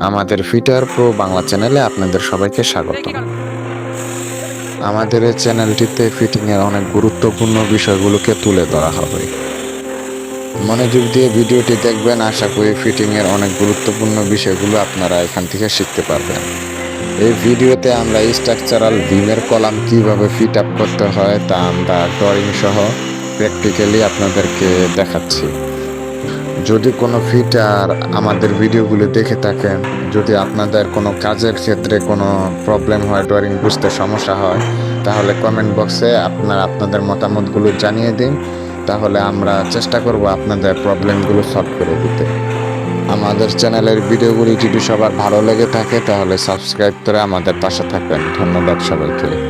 আমাদের fitter pro Bangla চ্যানেলে আপনাদের সবাইকে স্বাগত। আমাদের এই চ্যানেলটিতে ফিটিংয়ের অনেক গুরুত্বপূর্ণ বিষয়গুলোকে তুলে ধরা হবে। মনোযোগ দিয়ে ভিডিওটি দেখবেন, আশা করি ফিটিংয়ের অনেক গুরুত্বপূর্ণ বিষয়গুলো আপনারা এখান থেকে শিখতে পারবেন। এই ভিডিওতে আমরা স্ট্রাকচারাল বিমের কলাম কিভাবে ফিট আপ করতে হয় তা আমরা ড্রয়িং সহ প্র্যাকটিক্যালি আপনাদেরকে দেখাচ্ছি। যদি কোনো ফিটার আমাদের ভিডিওগুলো দেখে থাকেন, যদি আপনাদের কোনো কাজের ক্ষেত্রে কোনো প্রবলেম হয়, ড্রয়িং বুঝতে সমস্যা হয়, তাহলে কমেন্ট বক্সে আপনাদের মতামতগুলো জানিয়ে দিন। তাহলে আমরা চেষ্টা করব আপনাদের প্রবলেমগুলো সলভ করে দিতে। আমাদের চ্যানেলের ভিডিওগুলি যদি সবার ভালো লেগে থাকে তাহলে সাবস্ক্রাইব করে আমাদের পাশে থাকবেন। ধন্যবাদ সবাইকে।